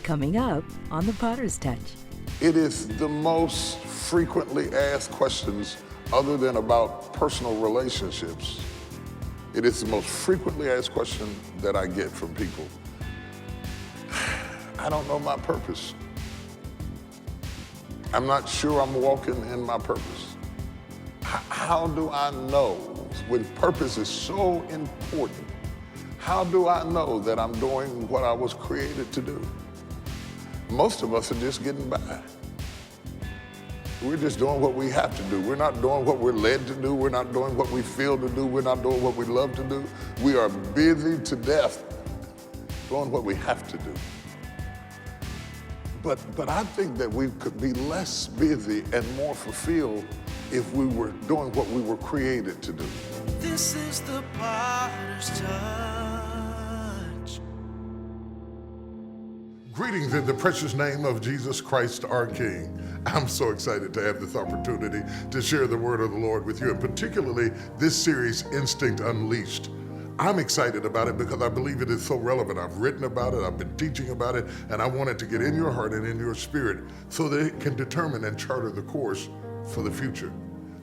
Coming up on The Potter's Touch. It is the most frequently asked questions other than about personal relationships. It is the most frequently asked question that I get from people. I don't know my purpose. I'm not sure I'm walking in my purpose. How do I know, when purpose is so important, how do I know that I'm doing what I was created to do? Most of us are just getting by. We're just doing what we have to do. We're not doing what we're led to do. We're not doing what we feel to do. We're not doing what we love to do. We are busy to death doing what we have to do. But I think that we could be less busy and more fulfilled if we were doing what we were created to do. This is the Potter's Touch. Greetings in the precious name of Jesus Christ, our King. I'm so excited to have this opportunity to share the word of the Lord with you, and particularly this series, Instinct Unleashed. I'm excited about it because I believe it is so relevant. I've written about it, I've been teaching about it, and I want it to get in your heart and in your spirit so that it can determine and charter the course for the future.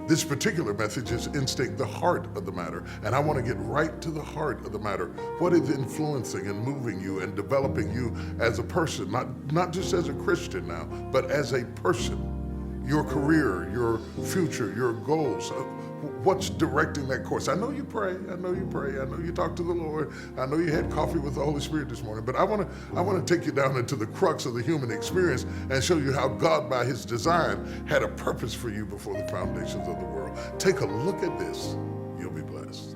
This particular message is Instinct, the heart of the matter, and I want to get right to the heart of the matter. What is influencing and moving you and developing you as a person, not just as a Christian now, but as a person? Your career, your future, your goals. What's directing that course? I know you pray, I know you talk to the Lord, I know you had coffee with the Holy Spirit this morning, but I want to take you down into the crux of the human experience and show you how God, by his design, had a purpose for you before the foundations of the world. Take a look at this, you'll be blessed.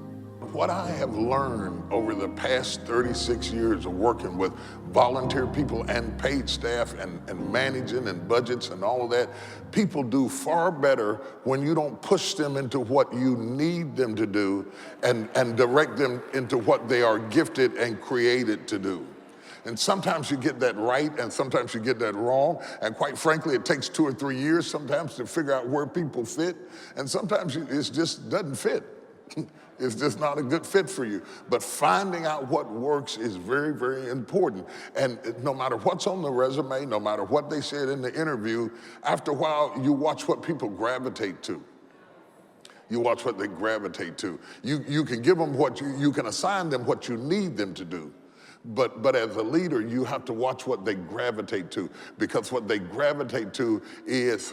What I have learned over the past 36 years of working with volunteer people and paid staff and managing and budgets and all of that, people do far better when you don't push them into what you need them to do and direct them into what they are gifted and created to do. And sometimes you get that right and sometimes you get that wrong. And quite frankly, it takes 2 or 3 years sometimes to figure out where people fit. And sometimes it just doesn't fit. It's just not a good fit for you. But finding out what works is very, very important. And no matter what's on the resume, no matter what they said in the interview, after a while, you watch what people gravitate to. You watch what they gravitate to. You can give them you can assign them what you need them to do. But as a leader, you have to watch what they gravitate to, because what they gravitate to is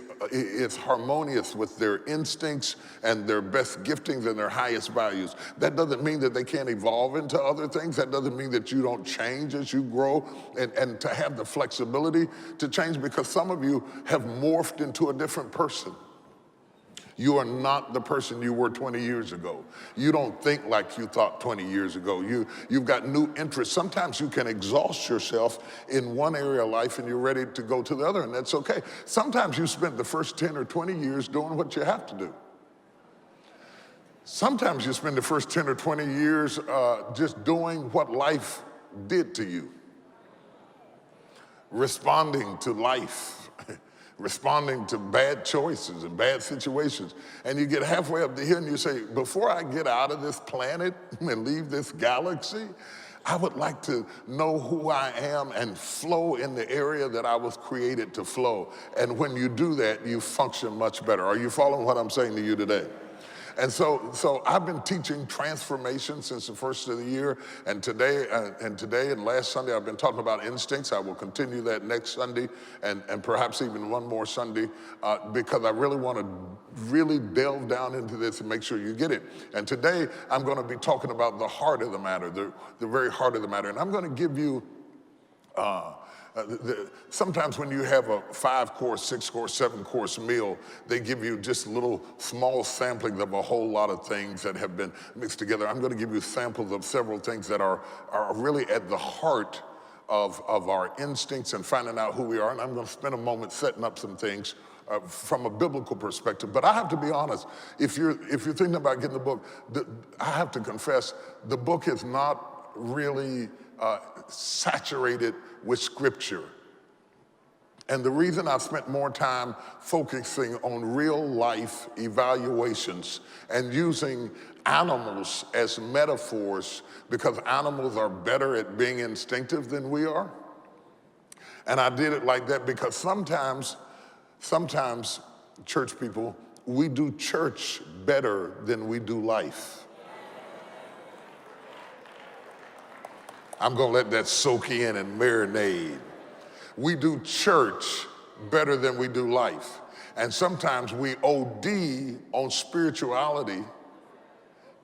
harmonious with their instincts and their best giftings and their highest values. That doesn't mean that they can't evolve into other things. That doesn't mean that you don't change as you grow and to have the flexibility to change, because some of you have morphed into a different person. You are not the person you were 20 years ago. You don't think like you thought 20 years ago. You've got new interests. Sometimes you can exhaust yourself in one area of life and you're ready to go to the other, and that's okay. Sometimes you spent the first 10 or 20 years doing what you have to do. Sometimes you spend the first 10 or 20 years just doing what life did to you. Responding to life. Responding to bad choices and bad situations. And you get halfway up the hill and you say, before I get out of this planet and leave this galaxy, I would like to know who I am and flow in the area that I was created to flow. And when you do that, you function much better. Are you following what I'm saying to you today? And so I've been teaching transformation since the first of the year, and today and last Sunday I've been talking about instincts. I will continue that next Sunday and perhaps even one more Sunday because I really want to really delve down into this and make sure you get it. And today I'm going to be talking about the heart of the matter, the very heart of the matter. And I'm going to give you sometimes when you have a 5-course, 6-course, 7-course meal, they give you just little small samplings of a whole lot of things that have been mixed together. I'm going to give you samples of several things that are really at the heart of our instincts and finding out who we are. And I'm going to spend a moment setting up some things from a biblical perspective. But I have to be honest, if you're thinking about getting the book, I have to confess, the book is not really saturated with scripture. And the reason I've spent more time focusing on real life evaluations and using animals as metaphors, because animals are better at being instinctive than we are. And I did it like that because sometimes, church people, we do church better than we do life. I'm gonna let that soak in and marinate. We do church better than we do life. And sometimes we OD on spirituality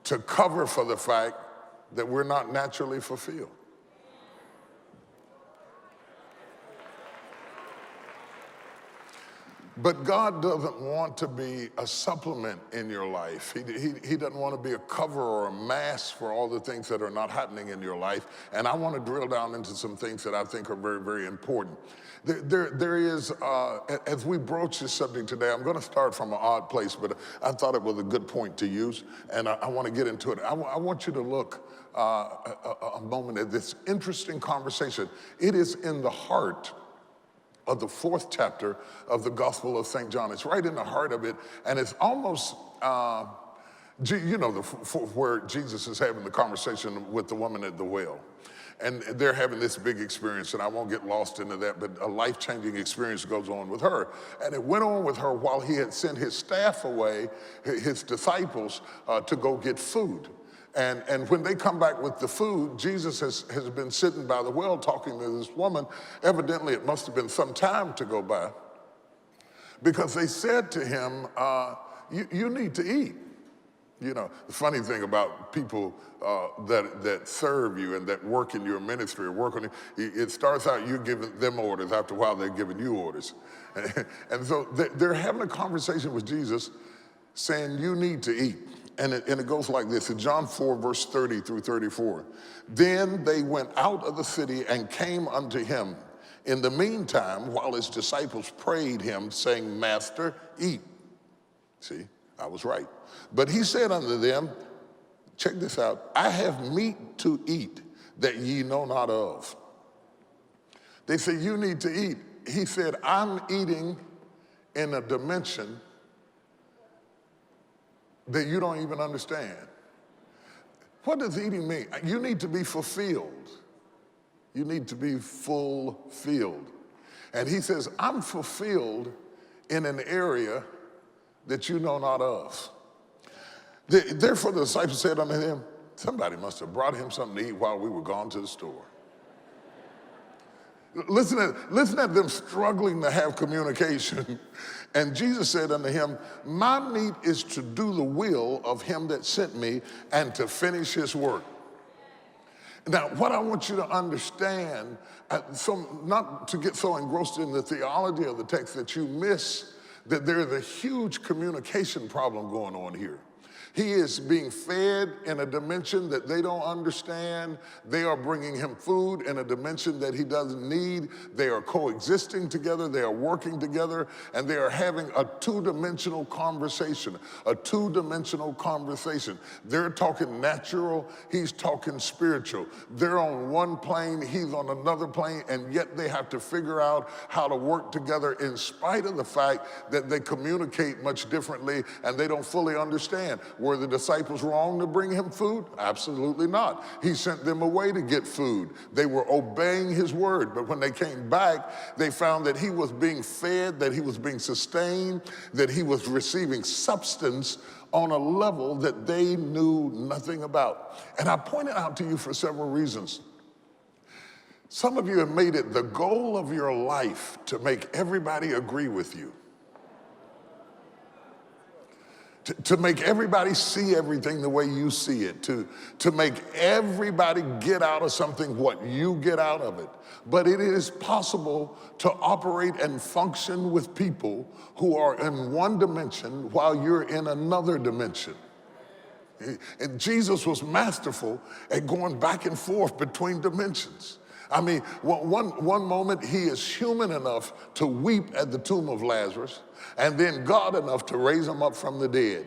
to cover for the fact that we're not naturally fulfilled. But God doesn't want to be a supplement in your life. He doesn't want to be a cover or a mask for all the things that are not happening in your life. And I want to drill down into some things that I think are very, very important. There is, as we broach this subject today, I'm going to start from an odd place, but I thought it was a good point to use, and I want to get into it. I want you to look a moment at this interesting conversation. It is in the heart of the 4th chapter of the Gospel of St. John. It's right in the heart of it, and it's almost, you know, where Jesus is having the conversation with the woman at the well. And they're having this big experience, and I won't get lost into that, but a life-changing experience goes on with her. And it went on with her while he had sent his staff away, his disciples, to go get food. And when they come back with the food, Jesus has been sitting by the well talking to this woman. Evidently, it must have been some time to go by, because they said to him, you need to eat. You know, the funny thing about people that serve you and that work in your ministry or work on you, it starts out you giving them orders. After a while, they're giving you orders. And so they're having a conversation with Jesus saying, you need to eat. And it goes like this, in John 4, verse 30 through 34. Then they went out of the city and came unto him. In the meantime, while his disciples prayed him, saying, Master, eat. See, I was right. But he said unto them, check this out, I have meat to eat that ye know not of. They say, you need to eat. He said, I'm eating in a dimension that you don't even understand. What does eating mean? You need to be fulfilled. You need to be fulfilled. And he says, I'm fulfilled in an area that you know not of. Therefore the disciples said unto him, somebody must have brought him something to eat while we were gone to the store. Listen at them struggling to have communication. And Jesus said unto him, my meat is to do the will of him that sent me and to finish his work. Now, what I want you to understand, not to get so engrossed in the theology of the text that you miss that there is a huge communication problem going on here. He is being fed in a dimension that they don't understand. They are bringing him food in a dimension that he doesn't need. They are coexisting together. They are working together, and they are having a two-dimensional conversation, They're talking natural. He's talking spiritual. They're on one plane. He's on another plane, and yet they have to figure out how to work together in spite of the fact that they communicate much differently and they don't fully understand. Were the disciples wrong to bring him food? Absolutely not. He sent them away to get food. They were obeying his word, but when they came back, they found that he was being fed, that he was being sustained, that he was receiving substance on a level that they knew nothing about. And I pointed out to you for several reasons. Some of you have made it the goal of your life to make everybody agree with you. To make everybody see everything the way you see it, to make everybody get out of something what you get out of it. But it is possible to operate and function with people who are in one dimension while you're in another dimension. And Jesus was masterful at going back and forth between dimensions. I mean, one moment he is human enough to weep at the tomb of Lazarus, and then God enough to raise him up from the dead.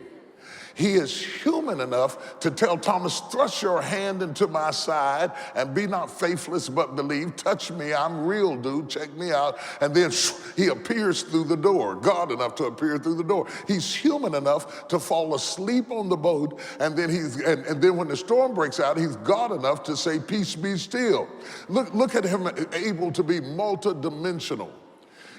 He is human enough to tell Thomas, thrust your hand into my side and be not faithless but believe. Touch me, I'm real, dude, check me out. And then he appears through the door, God enough to appear through the door. He's human enough to fall asleep on the boat, and then and then when the storm breaks out, he's God enough to say, peace be still. Look at him able to be multidimensional.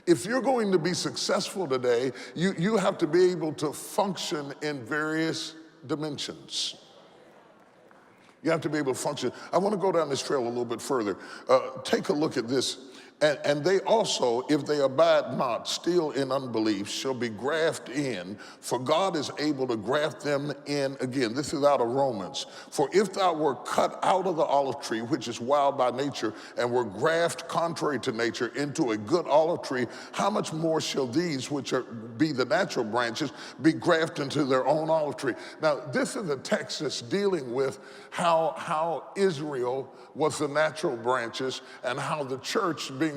If you're going to be successful today, you have to be able to function in various dimensions. You have to be able to function. I want to go down this trail a little bit further. Take a look at this. And they also, if they abide not still in unbelief, shall be grafted in, for God is able to graft them in again. This is out of Romans. For if thou were cut out of the olive tree, which is wild by nature, and were grafted contrary to nature into a good olive tree, how much more shall these, which be the natural branches, be grafted into their own olive tree? Now, this is a text that's dealing with how Israel was the natural branches and how the church, being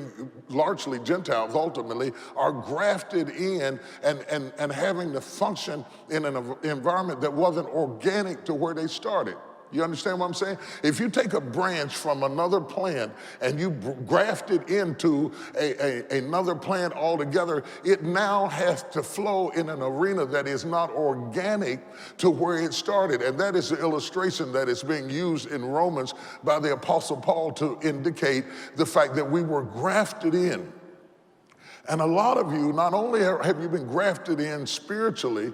largely Gentiles ultimately, are grafted in and having to function in an environment that wasn't organic to where they started. You understand what I'm saying? If you take a branch from another plant and you graft it into another plant altogether, it now has to flow in an arena that is not organic to where it started. And that is the illustration that is being used in Romans by the Apostle Paul to indicate the fact that we were grafted in. And a lot of you, not only have you been grafted in spiritually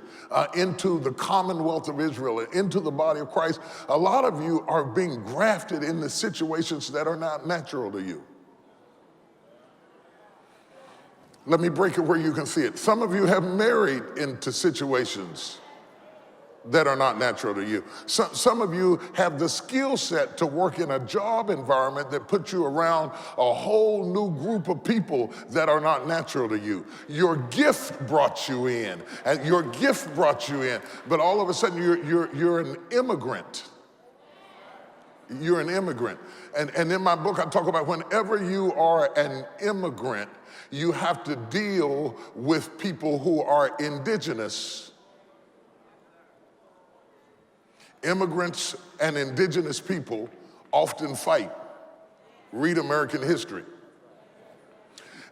into the commonwealth of Israel, into the body of Christ, a lot of you are being grafted into situations that are not natural to you. Let me break it where you can see it. Some of you have married into situations that are not natural to you. Some of you have the skill set to work in a job environment that puts you around a whole new group of people that are not natural to you. Your gift brought you in, and your gift brought you in, but all of a sudden you're an immigrant. You're an immigrant. And in my book, I talk about whenever you are an immigrant, you have to deal with people who are indigenous. Immigrants and indigenous people often fight. Read American history.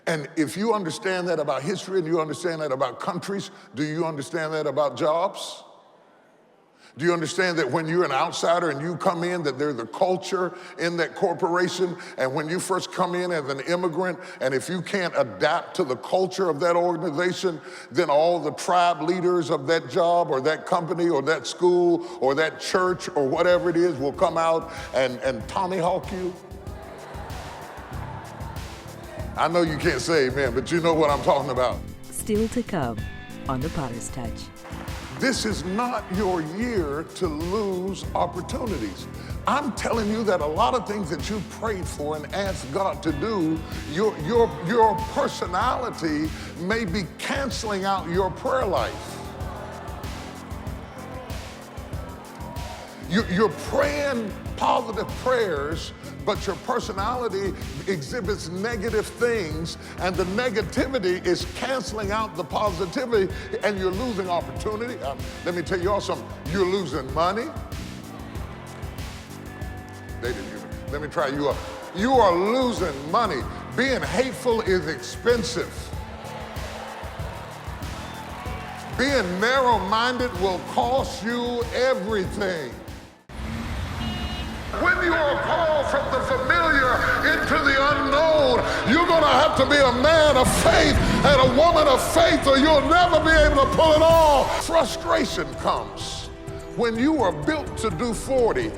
And if you understand that about history and you understand that about countries, do you understand that about jobs? Do you understand that when you're an outsider and you come in, that there's the culture in that corporation, and when you first come in as an immigrant, and if you can't adapt to the culture of that organization, then all the tribe leaders of that job or that company or that school or that church or whatever it is will come out and tommyhawk you? I know you can't say amen, but you know what I'm talking about. Still to come on The Potter's Touch. This is not your year to lose opportunities. I'm telling you that a lot of things that you prayed for and asked God to do, your personality may be canceling out your prayer life. You're praying positive prayers, but your personality exhibits negative things, and the negativity is canceling out the positivity, and you're losing opportunity. Let me tell you all something. You're losing money. They didn't hear me. Let me try you up. You are losing money. Being hateful is expensive. Being narrow-minded will cost you everything. When you are called from the familiar into the unknown, you're going to have to be a man of faith and a woman of faith, or you'll never be able to pull it off. Frustration comes when you are built to do 40,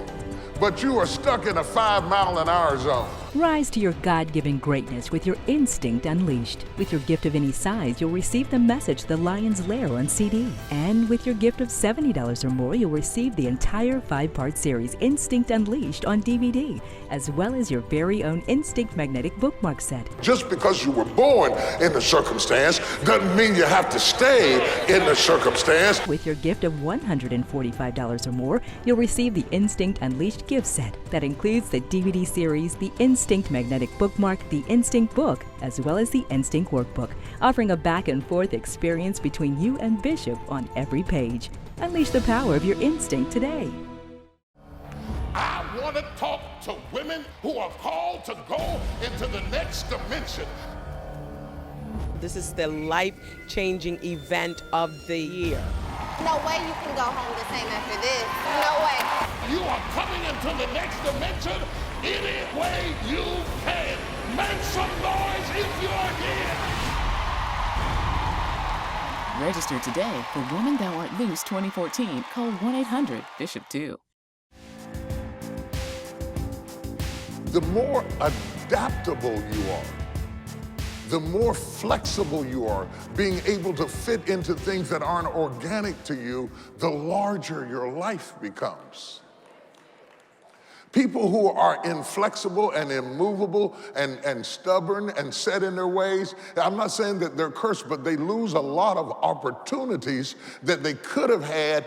but you are stuck in a 5-mile-an-hour zone. Rise to your God-given greatness with your instinct unleashed. With your gift of any size, you'll receive the message The Lion's Lair on CD. And with your gift of $70 or more, you'll receive the entire 5-part series Instinct Unleashed on DVD, as well as your very own Instinct Magnetic Bookmark set. Just because you were born in the circumstance doesn't mean you have to stay in the circumstance. With your gift of $145 or more, you'll receive the Instinct Unleashed gift set that includes the DVD series, the Instinct Magnetic Bookmark, the Instinct Book, as well as the Instinct Workbook, offering a back and forth experience between you and Bishop on every page. Unleash the power of your instinct today. I want to talk to women who are called to go into the next dimension. This is the life-changing event of the year. No way you can go home the same after this. No way. You are coming into the next dimension any way you can. Make some noise if you're here. Register today for Woman Thou Art Loose 2014. Call 1-800-BISHOP-2. The more adaptable you are, the more flexible you are, being able to fit into things that aren't organic to you, the larger your life becomes. People who are inflexible and immovable and stubborn and set in their ways, I'm not saying that they're cursed, but they lose a lot of opportunities that they could have had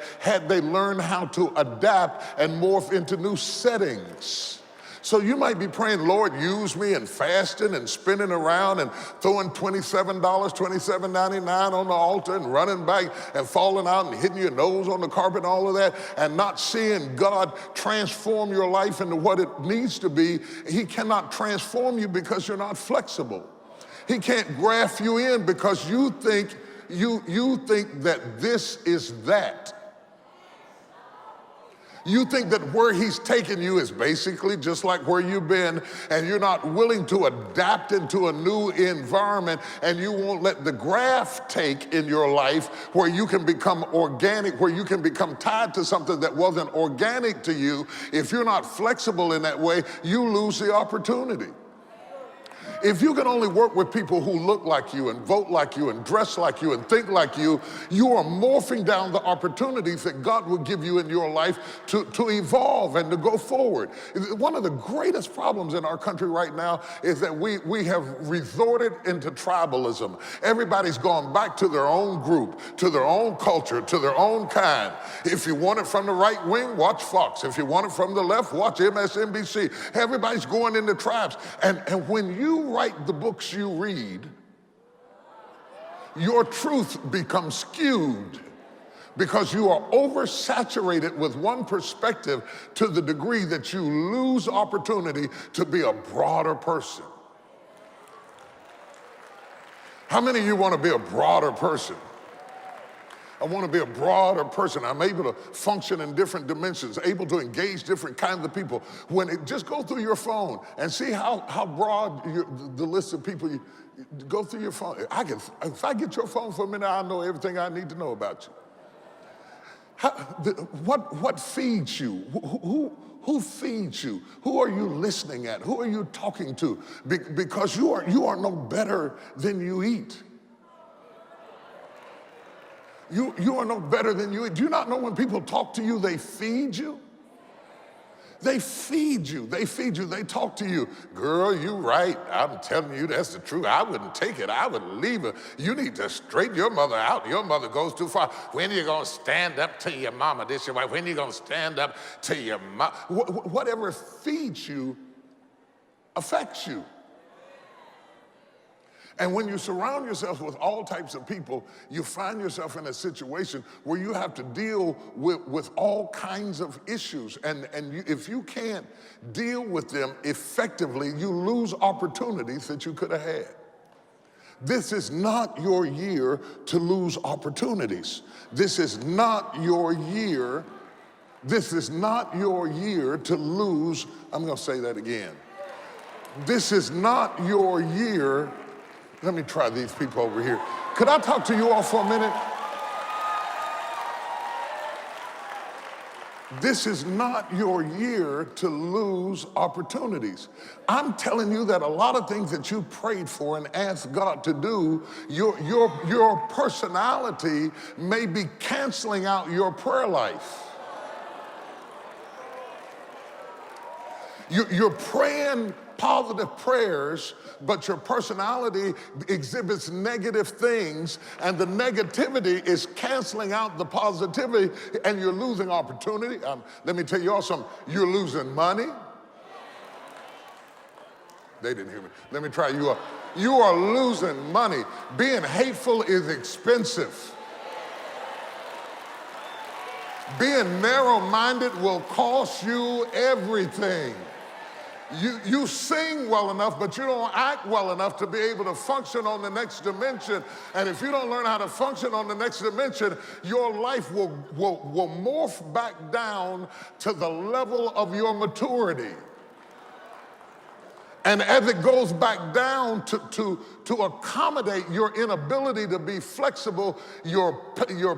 they learned how to adapt and morph into new settings. So you might be praying, Lord, use me, and fasting and spinning around and throwing $27, $27.99 on the altar and running back and falling out and hitting your nose on the carpet and all of that, and not seeing God transform your life into what it needs to be. He cannot transform you because you're not flexible. He can't graft you in because you think that this is that. You think that where he's taken you is basically just like where you've been, and you're not willing to adapt into a new environment, and you won't let the graft take in your life where you can become organic, where you can become tied to something that wasn't organic to you. If you're not flexible in that way, you lose the opportunity. If you can only work with people who look like you and vote like you and dress like you and think like you, you are morphing down the opportunities that God will give you in your life to evolve and to go forward. One of the greatest problems in our country right now is that we have resorted into tribalism. Everybody's gone back to their own group, to their own culture, to their own kind. If you want it from the right wing, watch Fox. If you want it from the left, watch MSNBC. Everybody's going into tribes. And when you write the books you read, your truth becomes skewed because you are oversaturated with one perspective to the degree that you lose opportunity to be a broader person. How many of you want to be a broader person? I want to be a broader person. I'm able to function in different dimensions, able to engage different kinds of people. Just go through your phone and see how broad the list of people go through your phone. If I get your phone for a minute, I'll know everything I need to know about you. What feeds you? Who feeds you? Who are you listening at? Who are you talking to? Because you are no better than you eat. You are no better than you eat. Do you not know when people talk to you, they feed you? They feed you. They feed you. They talk to you. Girl, you right. I'm telling you, that's the truth. I wouldn't take it. I would leave her. You need to straighten your mother out. Your mother goes too far. When are you going to stand up to your mama? This your wife. When are you going to stand up to your mom? Whatever feeds you affects you. And when you surround yourself with all types of people, you find yourself in a situation where you have to deal with all kinds of issues. And if you can't deal with them effectively, you lose opportunities that you could have had. This is not your year to lose opportunities. This is not your year. This is not your year to lose. I'm going to say that again. This is not your year. Let me try these people over here. Could I talk to you all for a minute? This is not your year to lose opportunities. I'm telling you that a lot of things that you prayed for and asked God to do, your personality may be canceling out your prayer life. You're praying positive prayers, but your personality exhibits negative things, and the negativity is canceling out the positivity, and you're losing opportunity. Let me tell you all something. You're losing money. They didn't hear me. Let me try you up. You are losing money. Being hateful is expensive. Being narrow-minded will cost you everything. You sing well enough, but you don't act well enough to be able to function on the next dimension. And if you don't learn how to function on the next dimension, your life will morph back down to the level of your maturity. And as it goes back down to accommodate your inability to be flexible, your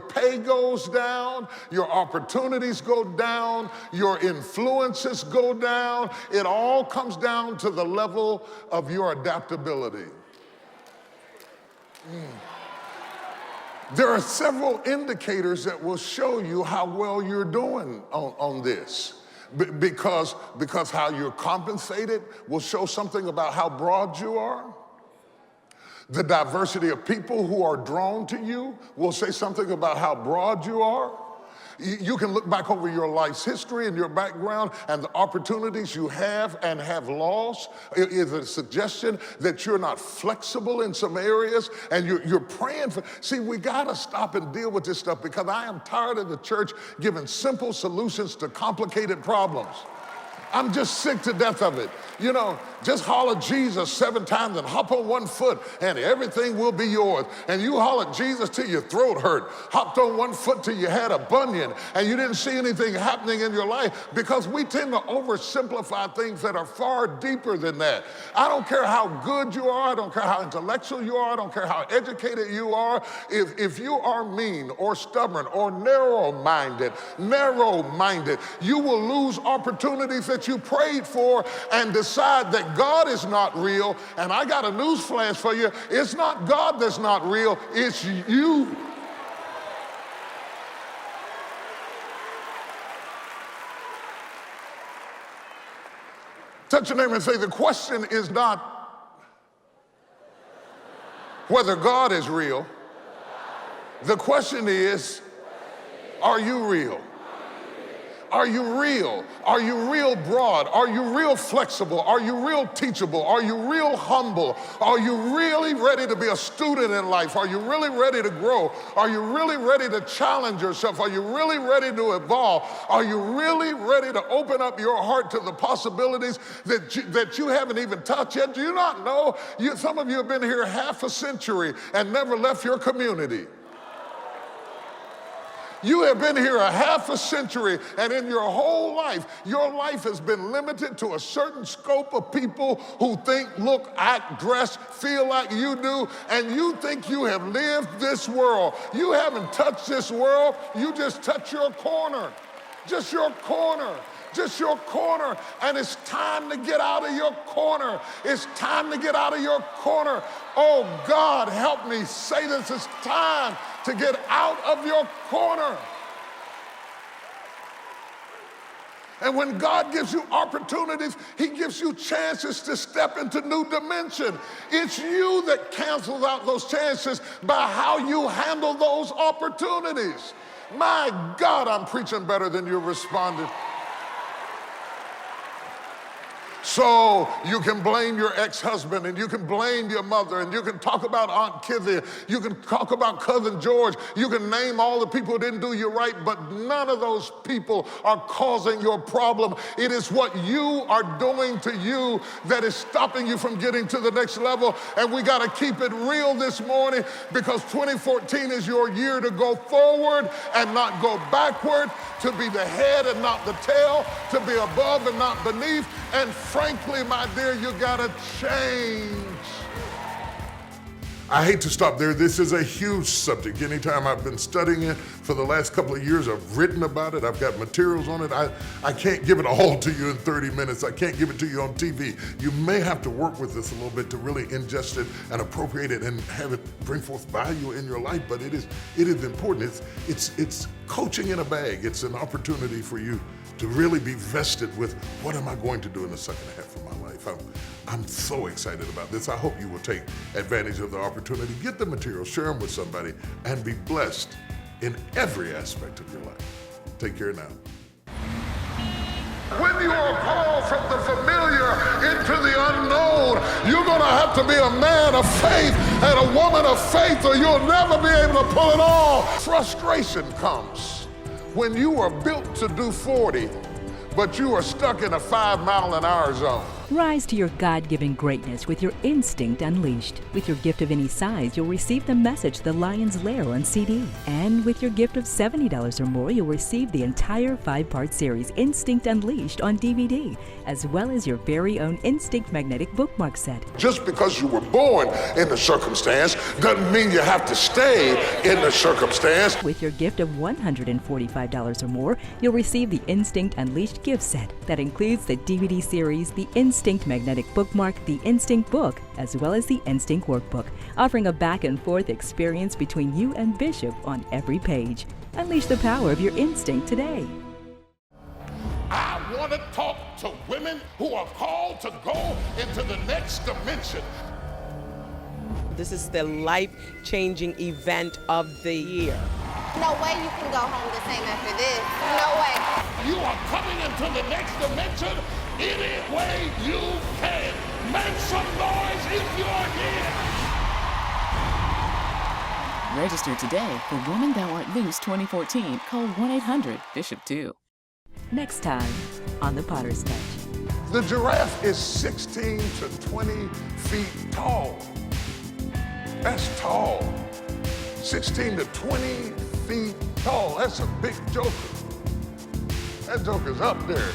pay goes down, your opportunities go down, your influences go down. It all comes down to the level of your adaptability. There are several indicators that will show you how well you're doing on this. Because how you're compensated will show something about how broad you are. The diversity of people who are drawn to you will say something about how broad you are. You can look back over your life's history and your background and the opportunities you have and have lost. It is a suggestion that you're not flexible in some areas and you're praying for. See, we got to stop and deal with this stuff because I am tired of the church giving simple solutions to complicated problems. I'm just sick to death of it. You know, just holler Jesus 7 times and hop on 1 foot and everything will be yours. And you hollered Jesus till your throat hurt, hopped on 1 foot till you had a bunion and you didn't see anything happening in your life because we tend to oversimplify things that are far deeper than that. I don't care how good you are, I don't care how intellectual you are, I don't care how educated you are. If you are mean or stubborn or narrow-minded, you will lose opportunities that you prayed for and decide that God is not real. And I got a news flash for you. It's not God that's not real, it's you. Touch your neighbor and say, the question is not whether God is real. The question is, are you real? Are you real? Are you real broad? Are you real flexible? Are you real teachable? Are you real humble? Are you really ready to be a student in life? Are you really ready to grow? Are you really ready to challenge yourself? Are you really ready to evolve? Are you really ready to open up your heart to the possibilities that you haven't even touched yet? Do you not know? Some of you have been here half a century and never left your community. You have been here a half a century, and in your whole life, your life has been limited to a certain scope of people who think, look, act, dress, feel like you do, and you think you have lived this world. You haven't touched this world, you just touch your corner. Just your corner. Just your corner, and it's time to get out of your corner. It's time to get out of your corner. Oh, God, help me say this. It's time to get out of your corner. And when God gives you opportunities, he gives you chances to step into new dimension. It's you that cancels out those chances by how you handle those opportunities. My God, I'm preaching better than you're responding. So you can blame your ex-husband, and you can blame your mother, and you can talk about Aunt Kizzy, you can talk about Cousin George, you can name all the people who didn't do you right, but none of those people are causing your problem. It is what you are doing to you that is stopping you from getting to the next level, and we got to keep it real this morning because 2014 is your year to go forward and not go backward, to be the head and not the tail, to be above and not beneath, and frankly, my dear, you gotta change. I hate to stop there. This is a huge subject. Anytime I've been studying it for the last couple of years, I've written about it. I've got materials on it. I can't give it all to you in 30 minutes. I can't give it to you on TV. You may have to work with this a little bit to really ingest it and appropriate it and have it bring forth value in your life. But it is important. It's coaching in a bag. It's an opportunity for you to really be vested with what am I going to do in the second half of my life. I'm so excited about this. I hope you will take advantage of the opportunity. Get the material, share them with somebody, and be blessed in every aspect of your life. Take care now. When you are called from the familiar into the unknown, you're going to have to be a man of faith and a woman of faith, or you'll never be able to pull it off. Frustration comes when you are built to do 40, but you are stuck in a 5-mile-an-hour zone. Rise to your God-given greatness with your instinct unleashed. With your gift of any size, you'll receive the message The Lion's Lair on CD. And with your gift of $70 or more, you'll receive the entire 5-part series Instinct Unleashed on DVD, as well as your very own Instinct Magnetic Bookmark set. Just because you were born in the circumstance doesn't mean you have to stay in the circumstance. With your gift of $145 or more, you'll receive the Instinct Unleashed gift set. That includes the DVD series, the Instinct Magnetic Bookmark, the Instinct Book, as well as the Instinct Workbook, offering a back-and-forth experience between you and Bishop on every page. Unleash the power of your instinct today. I want to talk to women who are called to go into the next dimension. This is the life-changing event of the year. No way you can go home the same after this. No way. You are coming into the next dimension any way you can. Make some noise if you're here. Register today for Woman Thou Art Loose 2014. Call 1-800-BISHOP-2. Next time on The Potter's Touch. The giraffe is 16 to 20 feet tall. That's tall. 16 to 20 feet tall. That's a big joker. That joker's up there.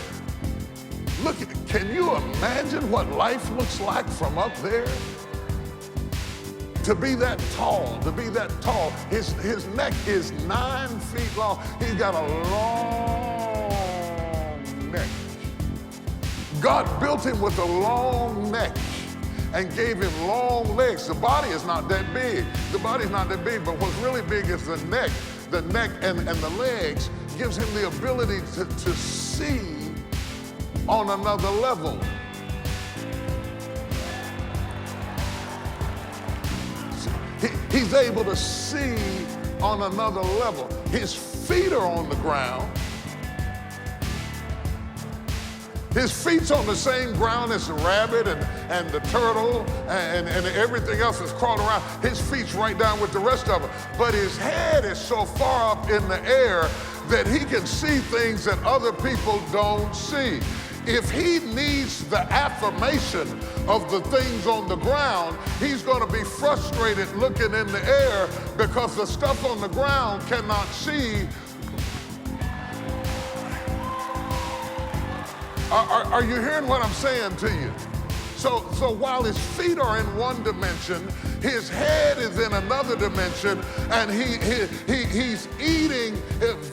Look at it. Can you imagine what life looks like from up there? To be that tall, to be that tall. His neck is 9 feet long. He's got a long neck. God built him with a long neck and gave him long legs. The body is not that big. The body's not that big, but what's really big is the neck. The neck and the legs gives him the ability to see on another level. He's able to see on another level. His feet are on the ground. His feet's on the same ground as the rabbit and the turtle and everything else that's crawling around. His feet's right down with the rest of them. But his head is so far up in the air that he can see things that other people don't see. If he needs the affirmation of the things on the ground, he's going to be frustrated looking in the air because the stuff on the ground cannot see. Are you hearing what I'm saying to you? So while his feet are in one dimension, his head is in another dimension, and he's eating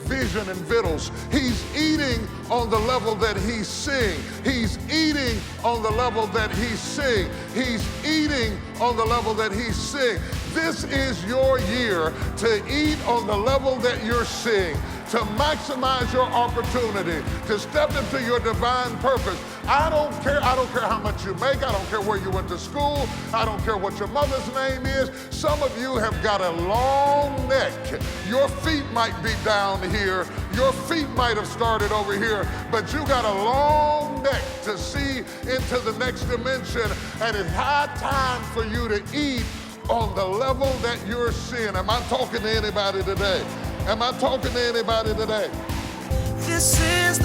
vision and victuals. He's eating on the level that he's seeing. He's eating on the level that he's seeing. He's eating on the level that he's seeing. This is your year to eat on the level that you're seeing, to maximize your opportunity, to step into your divine purpose. I don't care how much you make. I don't care where you went to school. I don't care what your mother's name is. Some of you have got a long neck. Your feet might be down here. Your feet might have started over here, but you got a long neck to see into the next dimension, and it's high time for you to eat on the level that you're seeing. Am I talking to anybody today? Am I talking to anybody today? This is